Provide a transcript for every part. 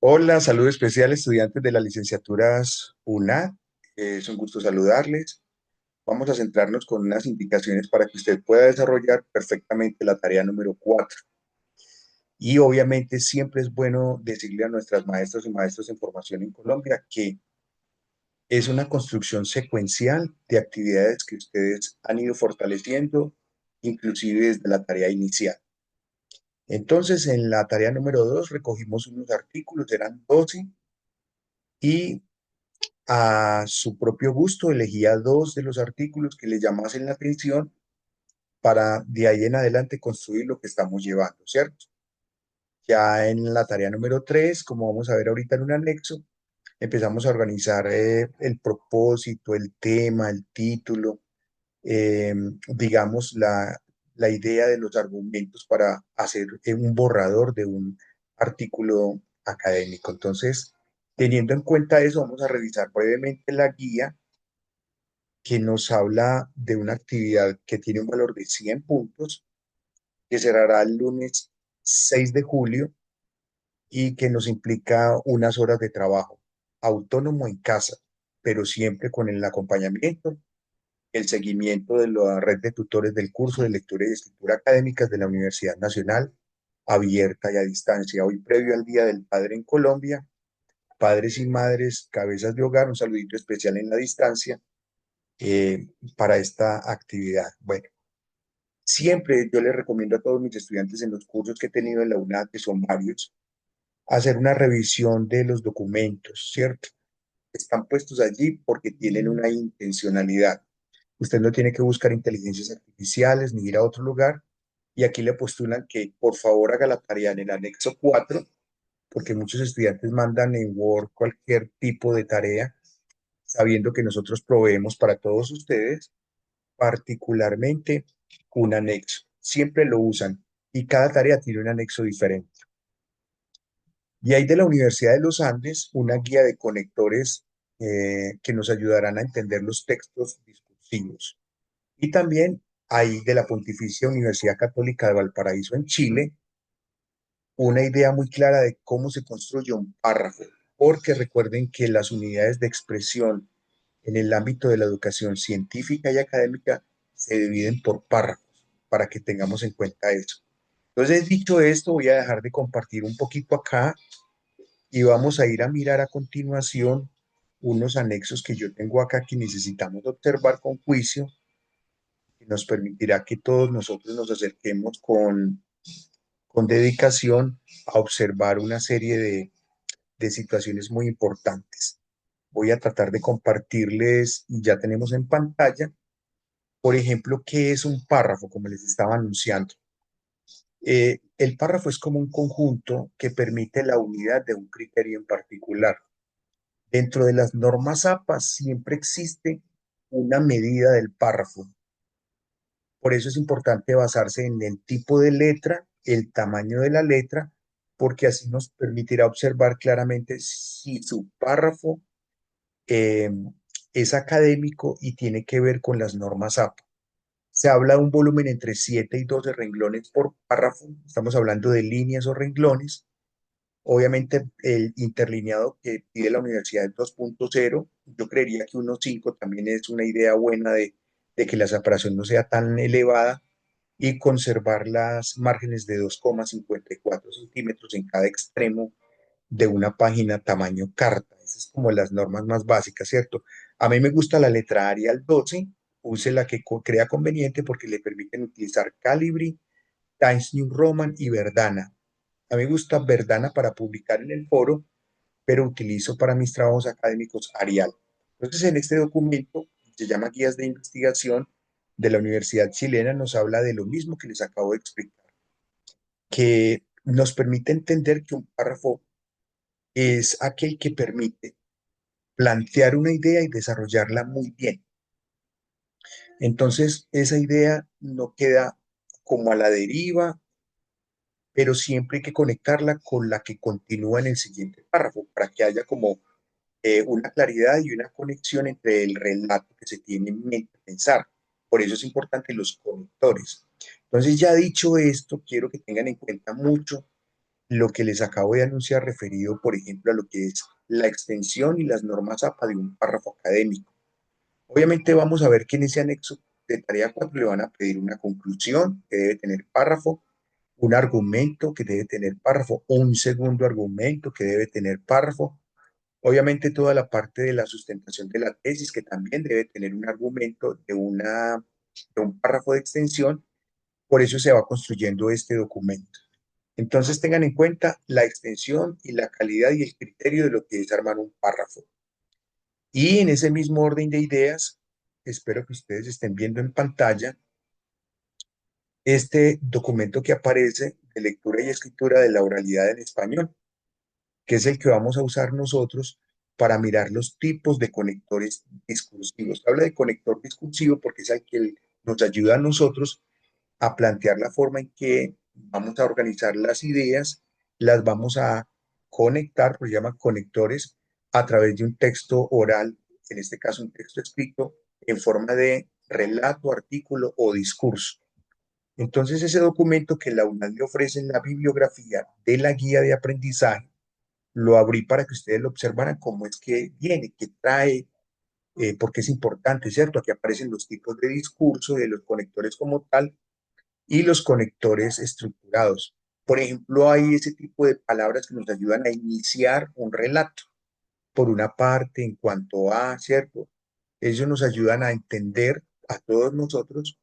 Hola, saludo especial estudiantes de las licenciaturas UNAD. Es un gusto saludarles. Vamos a centrarnos con unas indicaciones para que usted pueda desarrollar perfectamente la tarea número 4. Y obviamente siempre es bueno decirle a nuestras maestras y maestros en formación en Colombia que es una construcción secuencial de actividades que ustedes han ido fortaleciendo, inclusive desde la tarea inicial. Entonces, en la tarea número 2 recogimos unos artículos, eran 12, y a su propio gusto, elegía dos de los artículos que le llamasen la atención para de ahí en adelante construir lo que estamos llevando, ¿cierto? Ya en la tarea número 3, como vamos a ver ahorita en un anexo, empezamos a organizar el propósito, el tema, el título, digamos, la idea de los argumentos para hacer un borrador de un artículo académico. Entonces, teniendo en cuenta eso, vamos a revisar brevemente la guía que nos habla de una actividad que tiene un valor de 100 puntos, que cerrará el lunes 6 de julio y que nos implica unas horas de trabajo autónomo en casa, pero siempre con el acompañamiento, el seguimiento de la red de tutores del curso de lectura y escritura académicas de la Universidad Nacional, abierta y a distancia. Hoy, previo al Día del Padre en Colombia, padres y madres, cabezas de hogar, un saludito especial en la distancia para esta actividad. Bueno, siempre yo les recomiendo a todos mis estudiantes en los cursos que he tenido en la UNAD, que son varios, hacer una revisión de los documentos, ¿cierto? Están puestos allí porque tienen una intencionalidad. Usted no tiene que buscar inteligencias artificiales ni ir a otro lugar. Y aquí le postulan que por favor haga la tarea en el anexo 4, porque muchos estudiantes mandan en Word cualquier tipo de tarea, sabiendo que nosotros proveemos para todos ustedes particularmente un anexo. Siempre lo usan y cada tarea tiene un anexo diferente. Y hay de la Universidad de los Andes una guía de conectores que nos ayudarán a entender los textos discursivos. Y también hay de la Pontificia Universidad Católica de Valparaíso en Chile una idea muy clara de cómo se construye un párrafo, porque recuerden que las unidades de expresión en el ámbito de la educación científica y académica se dividen por párrafos, para que tengamos en cuenta eso. Entonces, dicho esto, voy a dejar de compartir un poquito acá y vamos a ir a mirar a continuación unos anexos que yo tengo acá que necesitamos observar con juicio, que nos permitirá que todos nosotros nos acerquemos con dedicación a observar una serie de situaciones muy importantes. Voy a tratar de compartirles, y ya tenemos en pantalla, por ejemplo, qué es un párrafo, como les estaba anunciando. El párrafo es como un conjunto que permite la unidad de un criterio en particular. Dentro de las normas APA siempre existe una medida del párrafo. Por eso es importante basarse en el tipo de letra, el tamaño de la letra, porque así nos permitirá observar claramente si su párrafo eh, es académico y tiene que ver con las normas APA. Se habla de un volumen entre 7 y 12 renglones por párrafo. Estamos hablando de líneas o renglones. Obviamente, el interlineado que pide la universidad es 2.0. Yo creería que 1.5 también es una idea buena de que la separación no sea tan elevada y conservar las márgenes de 2,54 centímetros en cada extremo de una página tamaño carta. Esas es como las normas más básicas, ¿cierto? A mí me gusta la letra Arial 12, use la que crea conveniente porque le permiten utilizar Calibri, Times New Roman y Verdana. A mí me gusta Verdana para publicar en el foro, pero utilizo para mis trabajos académicos Arial. Entonces, en este documento, se llama Guías de Investigación de la Universidad Chilena, nos habla de lo mismo que les acabo de explicar, que nos permite entender que un párrafo es aquel que permite plantear una idea y desarrollarla muy bien. Entonces, esa idea no queda como a la deriva, pero siempre hay que conectarla con la que continúa en el siguiente párrafo para que haya como una claridad y una conexión entre el relato que se tiene en mente pensar. Por eso es importante los conectores. Entonces, ya dicho esto, quiero que tengan en cuenta mucho lo que les acabo de anunciar referido, por ejemplo, a lo que es la extensión y las normas APA de un párrafo académico. Obviamente vamos a ver que en ese anexo de tarea 4 le van a pedir una conclusión que debe tener párrafo, un argumento que debe tener párrafo, un segundo argumento que debe tener párrafo. Obviamente toda la parte de la sustentación de la tesis que también debe tener un argumento de un párrafo de extensión. Por eso se va construyendo este documento. Entonces tengan en cuenta la extensión y la calidad y el criterio de lo que es armar un párrafo. Y en ese mismo orden de ideas, espero que ustedes estén viendo en pantalla este documento que aparece de lectura y escritura de la oralidad en español, que es el que vamos a usar nosotros para mirar los tipos de conectores discursivos. Habla de conector discursivo porque es el que nos ayuda a nosotros a plantear la forma en que vamos a organizar las ideas, las vamos a conectar, pues se llaman conectores, a través de un texto oral, en este caso un texto escrito, en forma de relato, artículo o discurso. Entonces, ese documento que la UNAM le ofrece en la bibliografía de la guía de aprendizaje, lo abrí para que ustedes lo observaran cómo es que viene, que trae, porque es importante, ¿cierto? Aquí aparecen los tipos de discurso, de los conectores como tal, y los conectores estructurados. Por ejemplo, hay ese tipo de palabras que nos ayudan a iniciar un relato. Por una parte, en cuanto a, ¿cierto? Ellos nos ayudan a entender a todos nosotros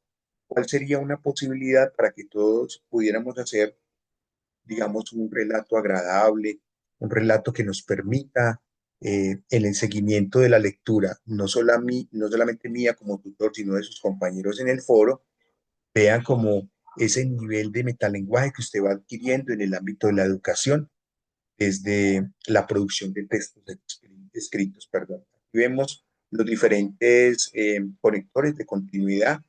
cuál sería una posibilidad para que todos pudiéramos hacer, digamos, un relato agradable, un relato que nos permita el seguimiento de la lectura, no, solo a mí, no solamente mía como tutor, sino de sus compañeros en el foro, vean como ese nivel de metalenguaje que usted va adquiriendo en el ámbito de la educación desde la producción de textos escritos. Perdón. Aquí vemos los diferentes conectores de continuidad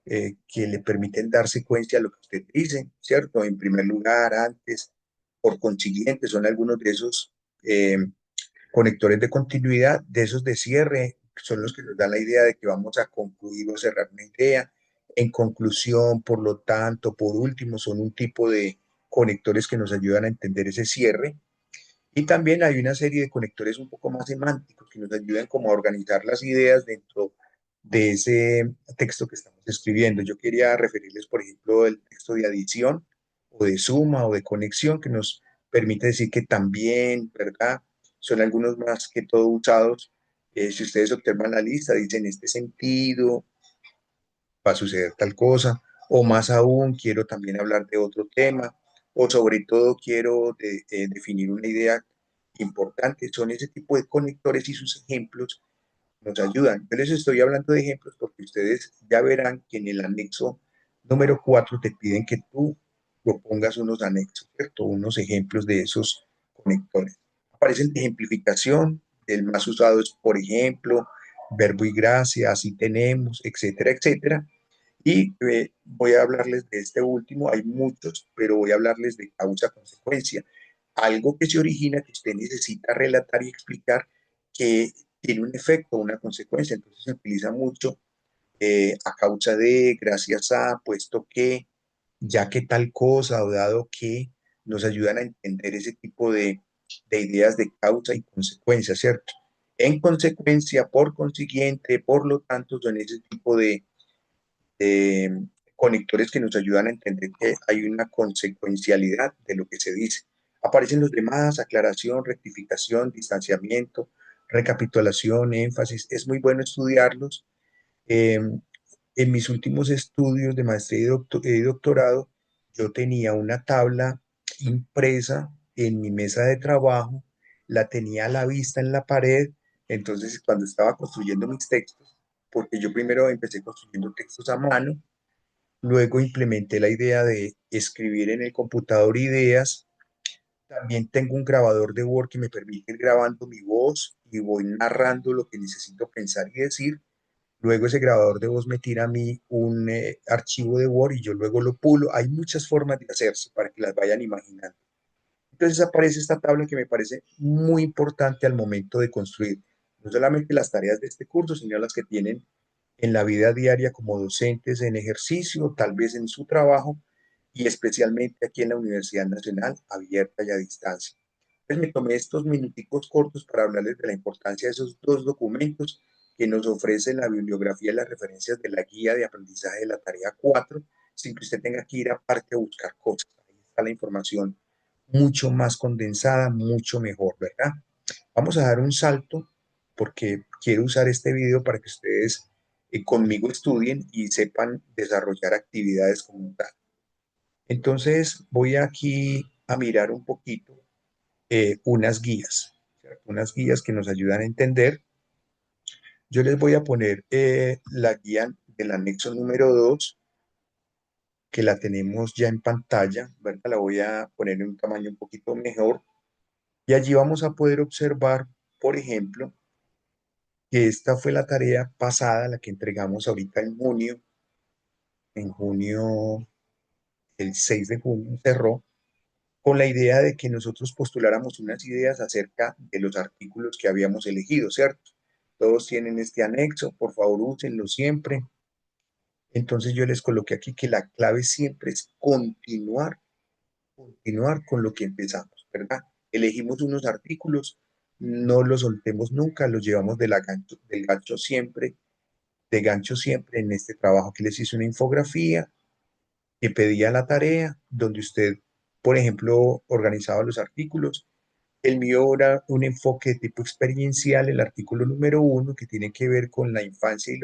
que le permiten dar secuencia a lo que usted dice, ¿cierto? En primer lugar, antes, por consiguiente, son algunos de esos eh, conectores de continuidad, de esos de cierre, son los que nos dan la idea de que vamos a concluir o cerrar una idea. En conclusión, por lo tanto, por último, son un tipo de conectores que nos ayudan a entender ese cierre. Y también hay una serie de conectores un poco más semánticos que nos ayudan como a organizar las ideas dentro de ese texto que estamos escribiendo. Yo quería referirles, por ejemplo, el texto de adición o de suma o de conexión que nos permite decir que también, ¿verdad? Son algunos más que todo usados. Si ustedes observan la lista, dicen en este sentido, va a suceder tal cosa, o más aún quiero también hablar de otro tema, o sobre todo quiero definir una idea importante. Son ese tipo de conectores y sus ejemplos nos ayudan. Yo les estoy hablando de ejemplos porque ustedes ya verán que en el anexo número 4 te piden que tú propongas unos anexos, ¿cierto? Unos ejemplos de esos conectores. Aparecen de ejemplificación, el más usado es, por ejemplo, verbo y gracia, así tenemos, etcétera, etcétera. Y voy a hablarles de este último, hay muchos, pero voy a hablarles de causa-consecuencia. Algo que se origina, que usted necesita relatar y explicar, que tiene un efecto, una consecuencia. Entonces se utiliza mucho a causa de, gracias a, puesto que, ya que tal cosa o dado que, nos ayudan a entender ese tipo de ideas de causa y consecuencia, ¿cierto? En consecuencia, por consiguiente, por lo tanto, son ese tipo de conectores que nos ayudan a entender que hay una consecuencialidad de lo que se dice. Aparecen los demás, aclaración, rectificación, distanciamiento, recapitulación, énfasis. Es muy bueno estudiarlos. Eh, en mis últimos estudios de maestría y doctorado, yo tenía una tabla impresa en mi mesa de trabajo, la tenía a la vista en la pared, entonces cuando estaba construyendo mis textos, porque yo primero empecé construyendo textos a mano, luego implementé la idea de escribir en el computador ideas. También tengo un grabador de Word que me permite ir grabando mi voz y voy narrando lo que necesito pensar y decir. Luego ese grabador de voz me tira a mí un archivo de Word y yo luego lo pulo. Hay muchas formas de hacerse para que las vayan imaginando. Entonces aparece esta tabla que me parece muy importante al momento de construir no solamente las tareas de este curso, sino las que tienen en la vida diaria como docentes, en ejercicio, tal vez en su trabajo, y especialmente aquí en la Universidad Nacional, abierta y a distancia. Entonces me tomé estos minuticos cortos para hablarles de la importancia de esos dos documentos que nos ofrecen la bibliografía y las referencias de la guía de aprendizaje de la tarea 4, sin que usted tenga que ir aparte a buscar cosas. Ahí está la información mucho más condensada, mucho mejor, ¿verdad? Vamos a dar un salto porque quiero usar este video para que ustedes conmigo estudien y sepan desarrollar actividades como tal. Entonces voy aquí a mirar un poquito unas guías, ¿cierto? Unas guías que nos ayudan a entender. Yo les voy a poner la guía del anexo número 2 que la tenemos ya en pantalla, ¿verdad? La voy a poner en un tamaño un poquito mejor y allí vamos a poder observar, por ejemplo, que esta fue la tarea pasada, la que entregamos ahorita en junio, el 6 de junio cerró, con la idea de que nosotros postuláramos unas ideas acerca de los artículos que habíamos elegido, ¿cierto? Todos tienen este anexo, por favor úsenlo siempre. Entonces yo les coloqué aquí que la clave siempre es continuar con lo que empezamos, ¿verdad? Elegimos unos artículos, no los soltemos nunca, los llevamos del gancho siempre, de gancho siempre en este trabajo que les hice una infografía que pedía la tarea, donde usted, por ejemplo, organizaba los artículos. El mío era un enfoque de tipo experiencial, el artículo número 1, que tiene que ver con la infancia y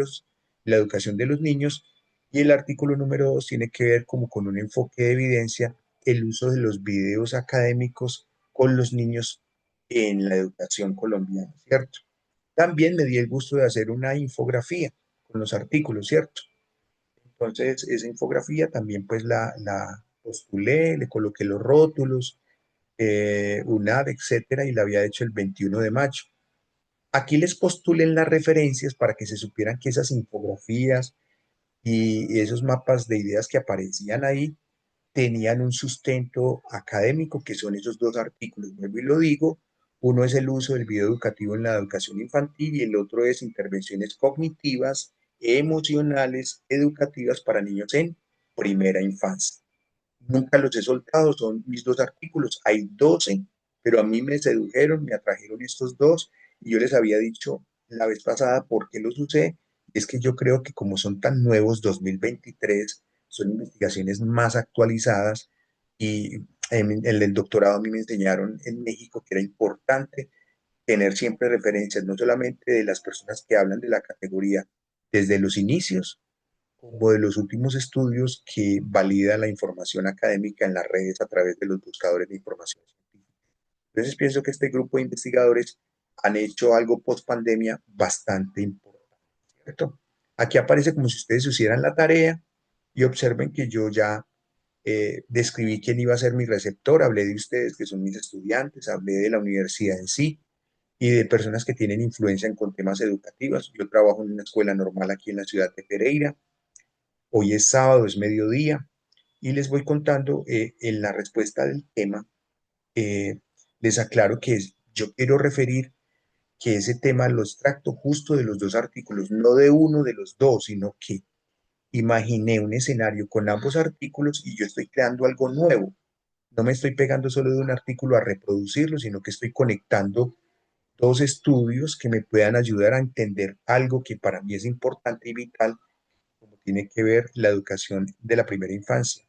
la educación de los niños, y el artículo número 2 tiene que ver como con un enfoque de evidencia, el uso de los videos académicos con los niños en la educación colombiana, ¿cierto? También me di el gusto de hacer una infografía con los artículos, ¿cierto? Entonces, esa infografía también pues la postulé, le coloqué los rótulos, UNAD, etcétera, y la había hecho el 21 de mayo. Aquí les postulen las referencias para que se supieran que esas infografías y esos mapas de ideas que aparecían ahí tenían un sustento académico, que son esos dos artículos. Vuelvo y lo digo, uno es el uso del video educativo en la educación infantil y el otro es intervenciones cognitivas, emocionales, educativas para niños en primera infancia. Nunca los he soltado, son mis dos artículos. Hay 12, pero a mí me sedujeron, me atrajeron estos dos y yo les había dicho la vez pasada por qué los usé. Es que yo creo que como son tan nuevos, 2023, son investigaciones más actualizadas y en el doctorado a mí me enseñaron en México que era importante tener siempre referencias, no solamente de las personas que hablan de la categoría desde los inicios, como de los últimos estudios que valida la información académica en las redes a través de los buscadores de información científica. Entonces pienso que este grupo de investigadores han hecho algo post pandemia bastante importante, ¿cierto? Aquí aparece como si ustedes hicieran la tarea y observen que yo ya describí quién iba a ser mi receptor, hablé de ustedes que son mis estudiantes, hablé de la universidad en sí y de personas que tienen influencia con temas educativos. Yo trabajo en una escuela normal aquí en la ciudad de Pereira. Hoy es sábado, es mediodía, y les voy contando en la respuesta del tema, eh, les aclaro que yo quiero referir que ese tema lo extracto justo de los dos artículos, no de uno de los dos, sino que imaginé un escenario con ambos artículos y yo estoy creando algo nuevo. No me estoy pegando solo de un artículo a reproducirlo, sino que estoy conectando dos estudios que me puedan ayudar a entender algo que para mí es importante y vital, como tiene que ver la educación de la primera infancia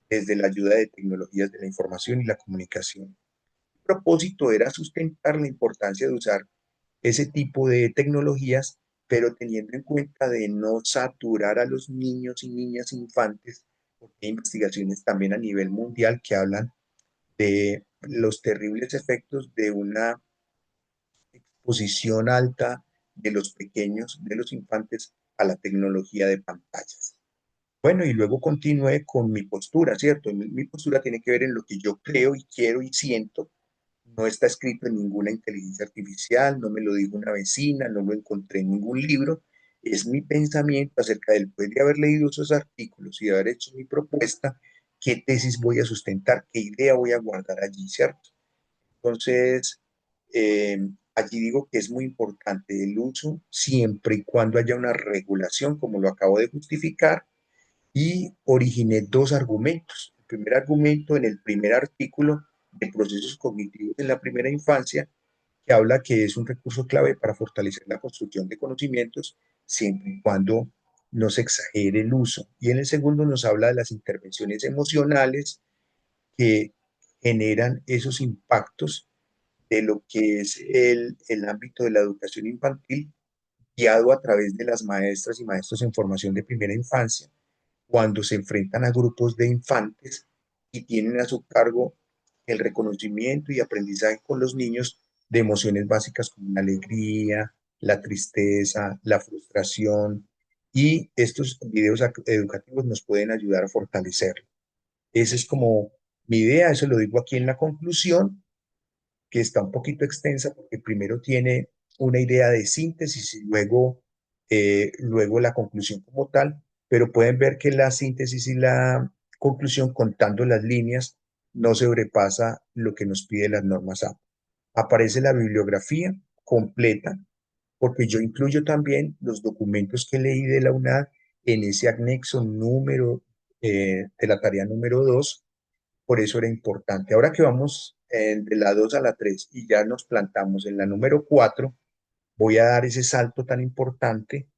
desde la ayuda de tecnologías de la información y la comunicación. El propósito era sustentar la importancia de usar ese tipo de tecnologías, pero teniendo en cuenta de no saturar a los niños y niñas infantes, porque hay investigaciones también a nivel mundial que hablan de los terribles efectos de una exposición alta de los pequeños, de los infantes, a la tecnología de pantallas. Bueno, y luego continué con mi postura, ¿cierto? Mi postura tiene que ver en lo que yo creo y quiero y siento. No está escrito en ninguna inteligencia artificial, no me lo dijo una vecina, no lo encontré en ningún libro. Es mi pensamiento acerca del, después de haber leído esos artículos y de haber hecho mi propuesta, qué tesis voy a sustentar, qué idea voy a guardar allí, ¿cierto? Entonces, eh, allí digo que es muy importante el uso siempre y cuando haya una regulación, como lo acabo de justificar, y originé dos argumentos. primer argumento en el primer artículo de procesos cognitivos en la primera infancia, que habla que es un recurso clave para fortalecer la construcción de conocimientos siempre y cuando no se exagere el uso. Y en el segundo nos habla de las intervenciones emocionales que generan esos impactos de lo que es el ámbito de la educación infantil, guiado a través de las maestras y maestros en formación de primera infancia, cuando se enfrentan a grupos de infantes y tienen a su cargo el reconocimiento y aprendizaje con los niños de emociones básicas como la alegría, la tristeza, la frustración, y estos videos educativos nos pueden ayudar a fortalecerlo. Esa es como mi idea, eso lo digo aquí en la conclusión, que está un poquito extensa porque primero tiene una idea de síntesis y luego la conclusión como tal, pero pueden ver que la síntesis y la conclusión, contando las líneas, no sobrepasa lo que nos pide las normas A. Aparece la bibliografía completa, porque yo incluyo también los documentos que leí de la UNAD en ese anexo de la tarea número 2. Por eso era importante. Ahora que vamos de la 2 a la 3 y ya nos plantamos en la número 4, voy a dar ese salto tan importante.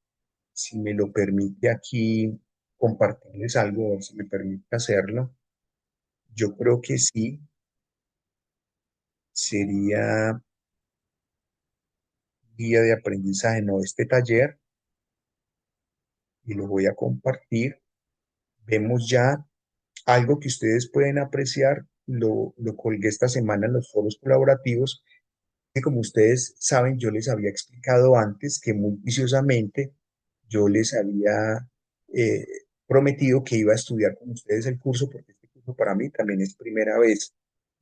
Si me lo permite aquí compartirles algo, a ver si me permite hacerlo. Yo creo que sí, sería guía de aprendizaje, no este taller, y lo voy a compartir. Vemos ya algo que ustedes pueden apreciar, lo colgué esta semana en los foros colaborativos, que como ustedes saben, yo les había explicado antes que muy juiciosamente yo les había eh, prometido que iba a estudiar con ustedes el curso, porque este curso para mí también es primera vez.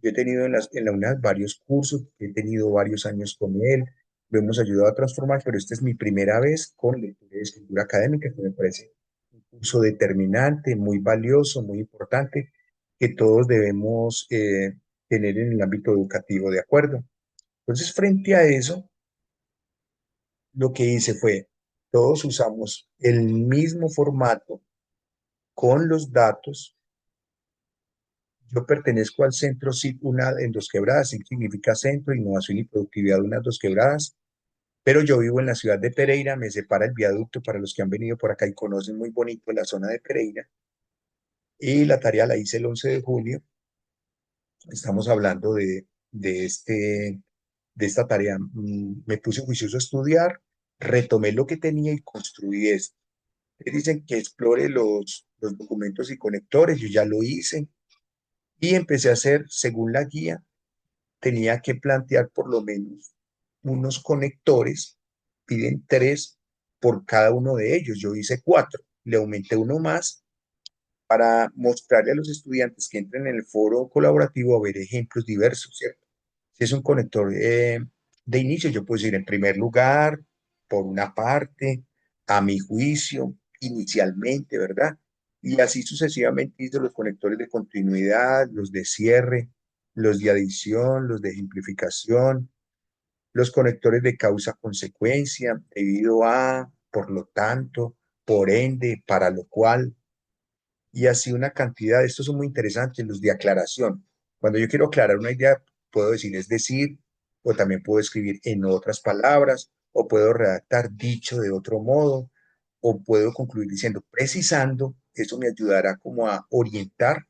Yo he tenido en la UNAD varios cursos, he tenido varios años con él, lo hemos ayudado a transformar, pero esta es mi primera vez con lectura y escritura académica, que me parece un curso determinante, muy valioso, muy importante, que todos debemos tener en el ámbito educativo, ¿de acuerdo? Entonces, frente a eso, lo que hice fue, todos usamos el mismo formato con los datos. Yo pertenezco al centro SIC UNAD en Dos Quebradas. SIC significa Centro, Innovación y Productividad UNAD Dos Quebradas, pero yo vivo en la ciudad de Pereira, me separa el viaducto para los que han venido por acá y conocen muy bonito la zona de Pereira, y la tarea la hice el 11 de julio. Estamos hablando de esta tarea. Me puse juicioso a estudiar, retomé lo que tenía y construí esto. Dicen que explore los documentos y conectores, yo ya lo hice y empecé a hacer, según la guía, tenía que plantear por lo menos unos conectores, piden 3 por cada uno de ellos, yo hice 4, le aumenté uno más para mostrarle a los estudiantes que entren en el foro colaborativo a ver ejemplos diversos, ¿cierto? Si es un conector de inicio, yo puedo decir en primer lugar, por una parte, a mi juicio, inicialmente, ¿verdad? Y así sucesivamente hice los conectores de continuidad, los de cierre, los de adición, los de ejemplificación, los conectores de causa-consecuencia, debido a, por lo tanto, por ende, para lo cual, y así una cantidad. Estos son muy interesantes, los de aclaración. Cuando yo quiero aclarar una idea, puedo decir es decir, o también puedo escribir en otras palabras, o puedo redactar dicho de otro modo, o puedo concluir diciendo precisando. Eso me ayudará como a orientar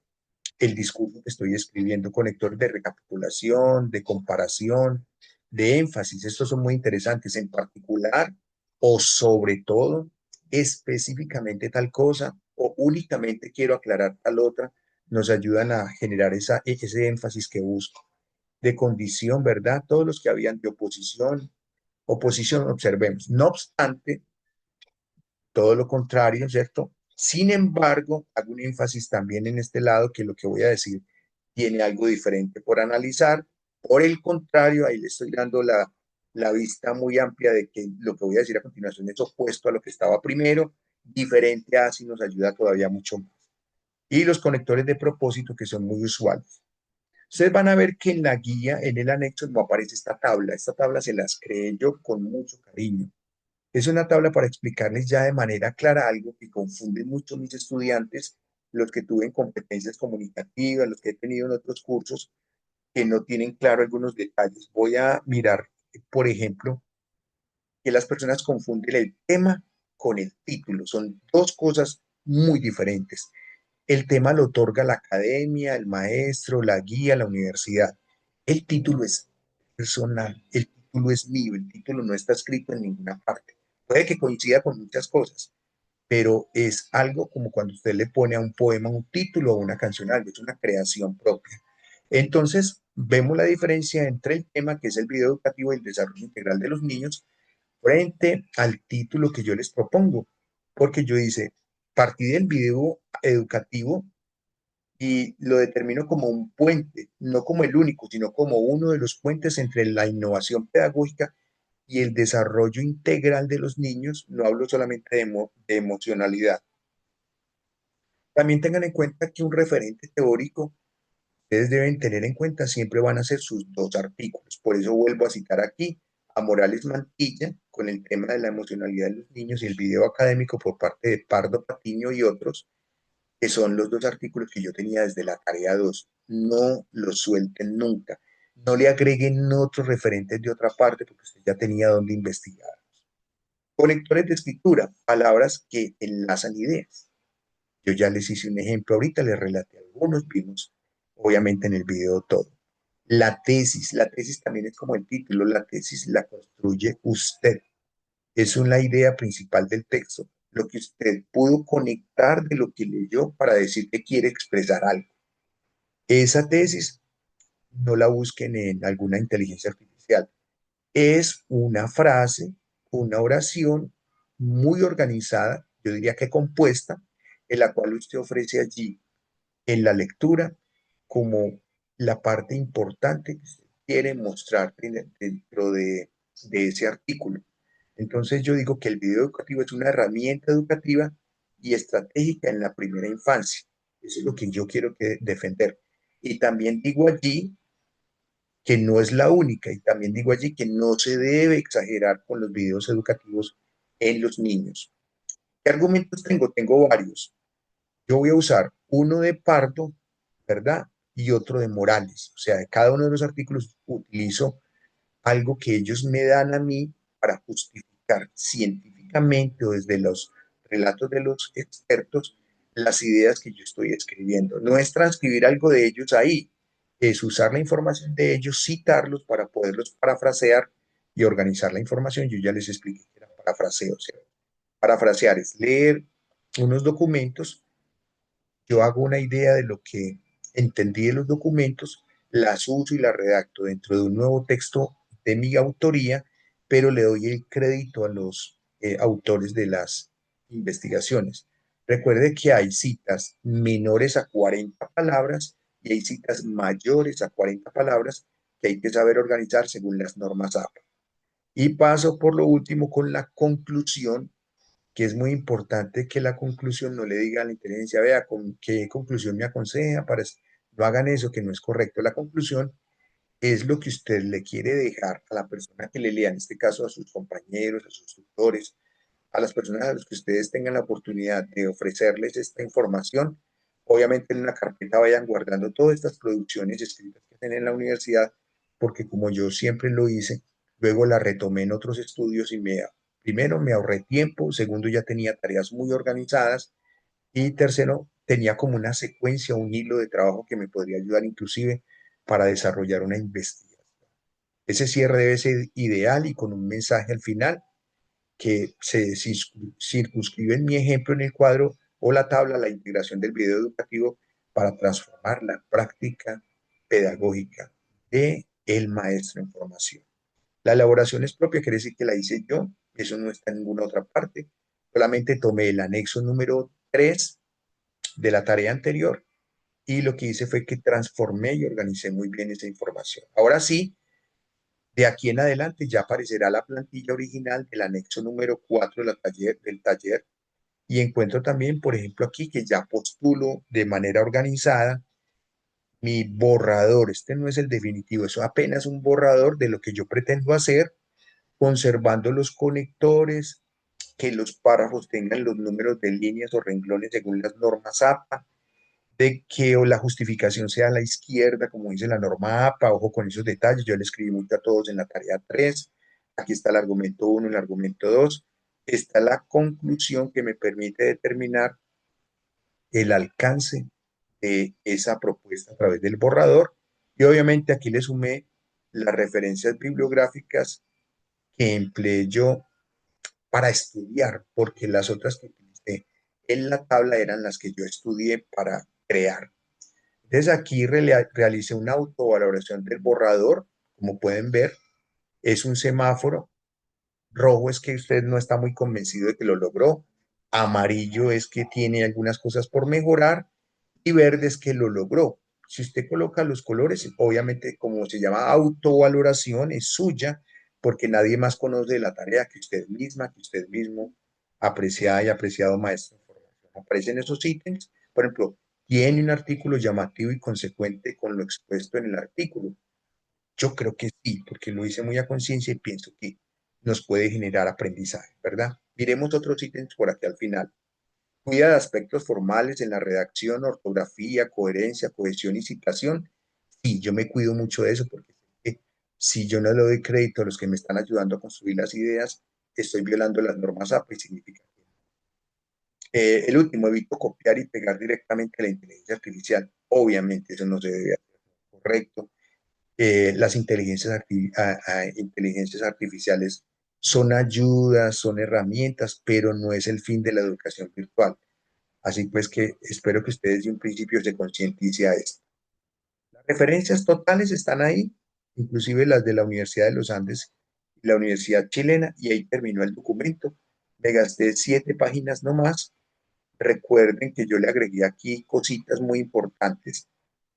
el discurso que estoy escribiendo, conectores de recapitulación, de comparación, de énfasis. Estos son muy interesantes, en particular o sobre todo, específicamente tal cosa o únicamente quiero aclarar tal otra, nos ayudan a generar ese énfasis que busco. De condición, ¿verdad? Todos los que habían de oposición, oposición, observemos. No obstante, todo lo contrario, ¿cierto? Sin embargo, hago un énfasis también en este lado que lo que voy a decir tiene algo diferente por analizar. Por el contrario, ahí le estoy dando la vista muy amplia de que lo que voy a decir a continuación es opuesto a lo que estaba primero, diferente a si nos ayuda todavía mucho más. Y los conectores de propósito que son muy usuales. Ustedes van a ver que en la guía, en el anexo, no aparece esta tabla. Esta tabla se las creé yo con mucho cariño. Es una tabla para explicarles ya de manera clara algo que confunde mucho a mis estudiantes los que tuve en competencias comunicativas, los que he tenido en otros cursos, que no tienen claro algunos detalles. Voy a mirar, por ejemplo, que las personas confunden el tema con el título. Son dos cosas muy diferentes. El tema lo otorga la academia, el maestro, la guía, la universidad. El título es personal, el título es mío, el título no está escrito en ninguna parte. Puede que coincida con muchas cosas, pero es algo como cuando usted le pone a un poema un título o una canción algo, es una creación propia. Entonces, vemos la diferencia entre el tema, que es el video educativo y el desarrollo integral de los niños, frente al título que yo les propongo, porque yo hice, partí del video educativo y lo determino como un puente, no como el único, sino como uno de los puentes entre la innovación pedagógica y el desarrollo integral de los niños. No hablo solamente de emocionalidad. También tengan en cuenta que un referente teórico, ustedes deben tener en cuenta, siempre van a ser sus dos artículos. Por eso vuelvo a citar aquí a Morales Mantilla con el tema de la emocionalidad de los niños y el video académico por parte de Pardo Patiño y otros, que son los dos artículos que yo tenía desde la tarea 2. No los suelten nunca. No le agreguen otros referentes de otra parte porque usted ya tenía donde investigar. Conectores de escritura, palabras que enlazan ideas. Yo ya les hice un ejemplo ahorita, les relaté algunos, vimos obviamente en el video todo. La tesis también es como el título, la tesis la construye usted. Es una idea principal del texto, lo que usted pudo conectar de lo que leyó para decir que quiere expresar algo. Esa tesis no la busquen en alguna inteligencia artificial. Es una frase, una oración muy organizada, yo diría que compuesta, en la cual usted ofrece allí en la lectura como la parte importante que usted quiere mostrar dentro de ese artículo. Entonces yo digo que el video educativo es una herramienta educativa y estratégica en la primera infancia. Eso es lo que yo quiero defender. Y también digo allí que no es la única y también digo allí que no se debe exagerar con los videos educativos en los niños. ¿Qué argumentos tengo? Tengo varios. Yo voy a usar uno de Pardo, ¿verdad? Y otro de Morales. O sea, de cada uno de los artículos utilizo algo que ellos me dan a mí para justificar científicamente o desde los relatos de los expertos las ideas que yo estoy escribiendo. No es transcribir algo de ellos ahí, es usar la información de ellos, citarlos para poderlos parafrasear y organizar la información. Yo ya les expliqué que era parafraseo, o sea, parafrasear es leer unos documentos, yo hago una idea de lo que entendí de los documentos, las uso y las redacto dentro de un nuevo texto de mi autoría, pero le doy el crédito a los autores de las investigaciones. Recuerde que hay citas menores a 40 palabras y hay citas mayores a 40 palabras que hay que saber organizar según las normas APA. Y paso por lo último con la conclusión, que es muy importante que la conclusión no le diga a la inteligencia, vea, ¿con qué conclusión me aconseja? No hagan eso, que no es correcto. La conclusión es lo que usted le quiere dejar a la persona que le lea, en este caso a sus compañeros, a sus tutores, a las personas a las que ustedes tengan la oportunidad de ofrecerles esta información. Obviamente en una carpeta vayan guardando todas estas producciones escritas que hacen en la universidad, porque como yo siempre lo hice, luego la retomé en otros estudios y primero me ahorré tiempo, segundo ya tenía tareas muy organizadas y tercero tenía como una secuencia, un hilo de trabajo que me podría ayudar inclusive para desarrollar una investigación. Ese cierre debe ser ideal y con un mensaje al final que se circunscribe en mi ejemplo en el cuadro o la tabla la integración del video educativo para transformar la práctica pedagógica de el maestro en formación. La elaboración es propia, quiere decir que la hice yo, eso no está en ninguna otra parte. Solamente tomé el anexo número 3 de la tarea anterior y lo que hice fue que transformé y organicé muy bien esa información. Ahora sí, de aquí en adelante ya aparecerá la plantilla original del anexo número 4 del taller y encuentro también, por ejemplo, aquí que ya postulo de manera organizada mi borrador. Este no es el definitivo, eso apenas un borrador de lo que yo pretendo hacer, conservando los conectores, que los párrafos tengan los números de líneas o renglones según las normas APA, de que o la justificación sea a la izquierda, como dice la norma APA, ojo con esos detalles, yo le escribí mucho a todos en la tarea 3. Aquí está el argumento uno, el argumento 2. Está la conclusión que me permite determinar el alcance de esa propuesta a través del borrador, y obviamente aquí le sumé las referencias bibliográficas que empleé yo para estudiar, porque las otras que utilicé en la tabla eran las que yo estudié para crear. Entonces aquí realicé una autovaloración del borrador. Como pueden ver, es un semáforo. Rojo es que usted no está muy convencido de que lo logró. Amarillo es que tiene algunas cosas por mejorar. Y verde es que lo logró. Si usted coloca los colores, obviamente como se llama autovaloración, es suya, porque nadie más conoce la tarea que usted misma, que usted mismo, apreciada y apreciado maestro. Aparecen esos ítems, por ejemplo, tiene un artículo llamativo y consecuente con lo expuesto en el artículo. Yo creo que sí, porque lo hice muy a conciencia y pienso que nos puede generar aprendizaje, ¿verdad? Miremos otros ítems por aquí al final. Cuida de aspectos formales en la redacción, ortografía, coherencia, cohesión y citación. Sí, yo me cuido mucho de eso porque si yo no le doy crédito a los que me están ayudando a construir las ideas, estoy violando las normas APA y significa. El último, evito copiar y pegar directamente a la inteligencia artificial. Obviamente eso no se debe hacer, correcto. Las inteligencias artificiales son ayudas, son herramientas, pero no es el fin de la educación virtual. Así pues que espero que ustedes de un principio se concientice a esto. Las referencias totales están ahí, inclusive las de la Universidad de los Andes y la Universidad Chilena, y ahí terminó el documento. Me gasté 7 páginas nomás. Recuerden que yo le agregué aquí cositas muy importantes,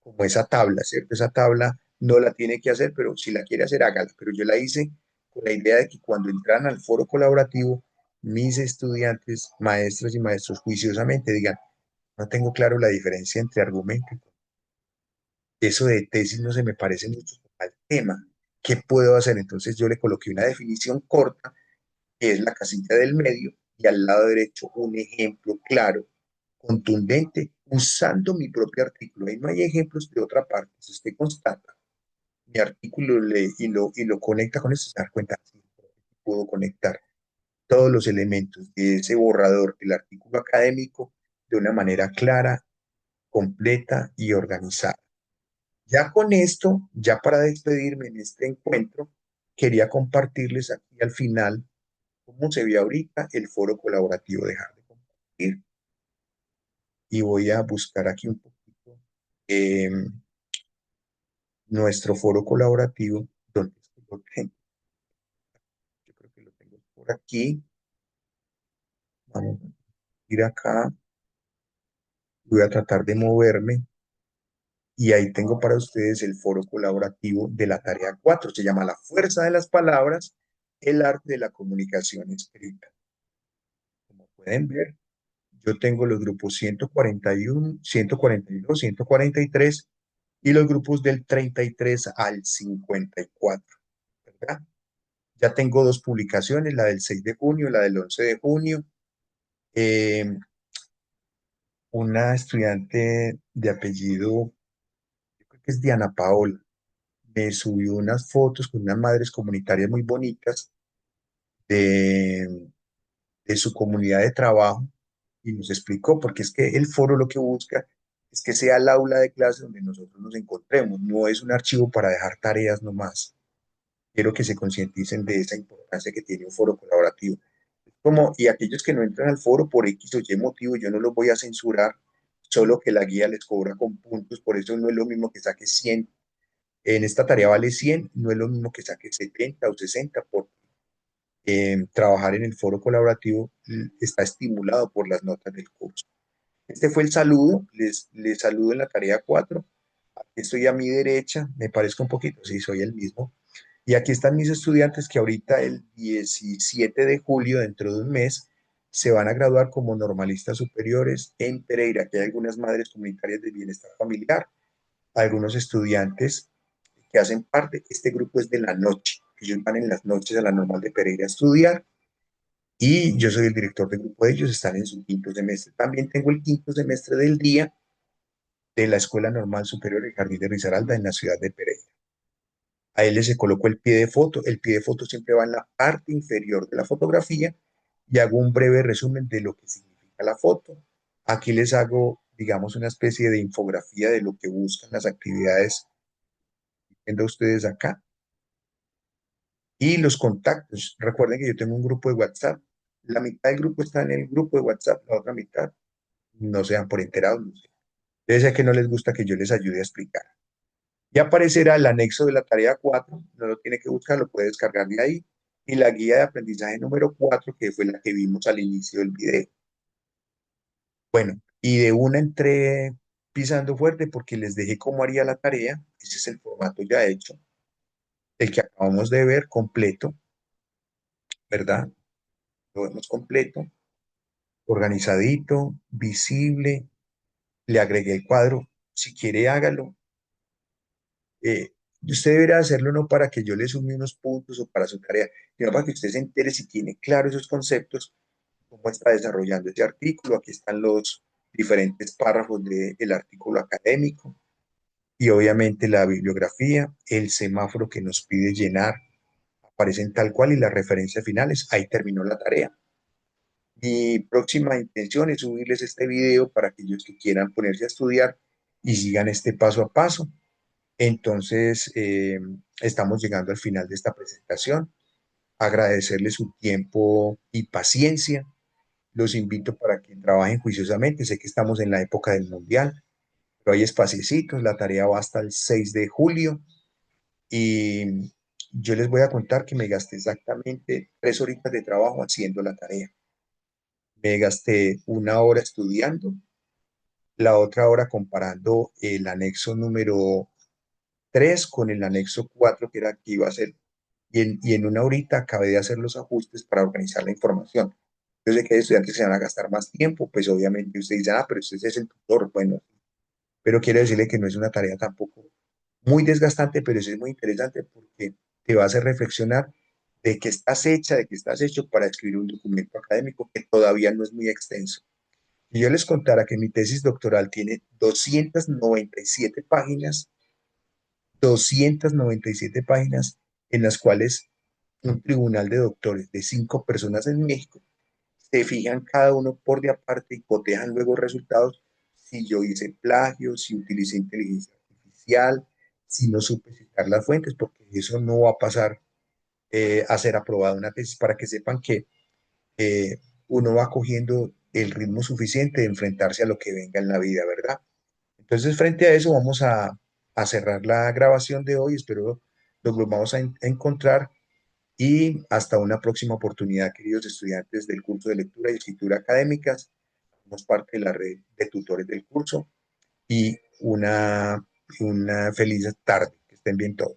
como esa tabla, ¿cierto? Esa tabla no la tiene que hacer, pero si la quiere hacer, hágala. Pero yo la hice con la idea de que cuando entran al foro colaborativo, mis estudiantes, maestras y maestros, juiciosamente digan, no tengo claro la diferencia entre argumento. Eso de tesis no se me parece mucho al tema. ¿Qué puedo hacer? Entonces yo le coloqué una definición corta, que es la casilla del medio, y al lado derecho un ejemplo claro, contundente, usando mi propio artículo. Ahí no hay ejemplos de otra parte. Si usted constata mi artículo y lo conecta con eso, se da cuenta que puedo conectar todos los elementos de ese borrador del artículo académico de una manera clara, completa y organizada. Ya con esto, ya para despedirme en este encuentro, quería compartirles aquí al final cómo se ve ahorita el foro colaborativo. Dejar de compartir y voy a buscar aquí un poquito eh, nuestro foro colaborativo. ¿Dónde es que lo tengo? Yo creo que lo tengo por aquí. Vamos a ir acá. Voy a tratar de moverme y ahí tengo para ustedes el foro colaborativo de la tarea 4. Se llama La fuerza de las palabras, el arte de la comunicación escrita. Como pueden ver, yo tengo los grupos 141, 142, 143 y los grupos del 33 al 54, ¿verdad? Ya tengo dos publicaciones, la del 6 de junio, la del 11 de junio. Eh, una estudiante de apellido, yo creo que es Diana Paola, me subió unas fotos con unas madres comunitarias muy bonitas de, de su comunidad de trabajo y nos explicó, porque es que el foro lo que busca es que sea el aula de clase donde nosotros nos encontremos, no es un archivo para dejar tareas nomás. Quiero que se concienticen de esa importancia que tiene un foro colaborativo. Como, y aquellos que no entran al foro por X o Y motivo, yo no los voy a censurar, solo que la guía les cobra con puntos, por eso no es lo mismo que saque 100. En esta tarea vale 100, no es lo mismo que saque 70 o 60, porque trabajar en el foro colaborativo está estimulado por las notas del curso. Este fue el saludo, les saludo en la tarea 4. Aquí estoy a mi derecha, me parezco un poquito, sí, soy el mismo. Y aquí están mis estudiantes que ahorita el 17 de julio, dentro de un mes, se van a graduar como normalistas superiores en Pereira, que hay algunas madres comunitarias de bienestar familiar, algunos estudiantes que hacen parte. Este grupo es de la noche, ellos van en las noches a la normal de Pereira a estudiar y yo soy el director del grupo de ellos, están en su quinto semestre. También tengo el quinto semestre del día, de la Escuela Normal Superior El Jardín de Risaralda en la ciudad de Pereira. A él se colocó el pie de foto. El pie de foto siempre va en la parte inferior de la fotografía y hago un breve resumen de lo que significa la foto. Aquí les hago, digamos, una especie de infografía de lo que buscan las actividades viendo ustedes acá. Y los contactos. Recuerden que yo tengo un grupo de WhatsApp. La mitad del grupo está en el grupo de WhatsApp, la otra mitad no se dan por enterados. No sé. Debe ser que no les gusta que yo les ayude a explicar. Y aparecerá el anexo de la tarea 4, no lo tiene que buscar, lo puede descargar de ahí. Y la guía de aprendizaje número 4, que fue la que vimos al inicio del video. Bueno, y de una entré pisando fuerte porque les dejé cómo haría la tarea. Ese es el formato ya hecho, el que acabamos de ver completo, ¿verdad? Lo vemos completo, organizadito, visible. Le agregué el cuadro. Si quiere, hágalo. Y usted deberá hacerlo no para que yo le sume unos puntos o para su tarea, sino para que usted se entere si tiene claro esos conceptos, cómo está desarrollando ese artículo. Aquí están los diferentes párrafos del artículo académico y obviamente la bibliografía, el semáforo que nos pide llenar, aparecen tal cual y las referencias finales. Ahí terminó la tarea. Mi próxima intención es subirles este video para aquellos que quieran ponerse a estudiar y sigan este paso a paso. Entonces, estamos llegando al final de esta presentación. Agradecerles su tiempo y paciencia. Los invito para que trabajen juiciosamente. Sé que estamos en la época del mundial, pero hay espaciecitos. La tarea va hasta el 6 de julio y yo les voy a contar que me gasté exactamente 3 horitas de trabajo haciendo la tarea. Me gasté 1 hora estudiando, la otra hora comparando el anexo número 3 con el anexo 4 que era que iba a ser, y en 1 horita acabé de hacer los ajustes para organizar la información. Yo sé que hay estudiantes que se van a gastar más tiempo, pues obviamente usted dice, pero usted es el tutor, bueno, pero quiero decirle que no es una tarea tampoco muy desgastante, pero sí es muy interesante porque te va a hacer reflexionar de qué estás hecha, de qué estás hecho para escribir un documento académico que todavía no es muy extenso. Y yo les contara que mi tesis doctoral tiene 297 páginas, 297 páginas en las cuales un tribunal de doctores de 5 personas en México se fijan cada uno por de aparte y cotejan luego resultados si yo hice plagio, si utilicé inteligencia artificial, si no supe citar las fuentes, porque eso no va a pasar a ser aprobada una tesis para que sepan que uno va cogiendo el ritmo suficiente de enfrentarse a lo que venga en la vida, ¿verdad? Entonces, frente a eso, vamos a cerrar la grabación de hoy. Espero nos volvamos a encontrar y hasta una próxima oportunidad, queridos estudiantes del curso de lectura y escritura académicas. Somos parte de la red de tutores del curso y una feliz tarde. Que estén bien todos.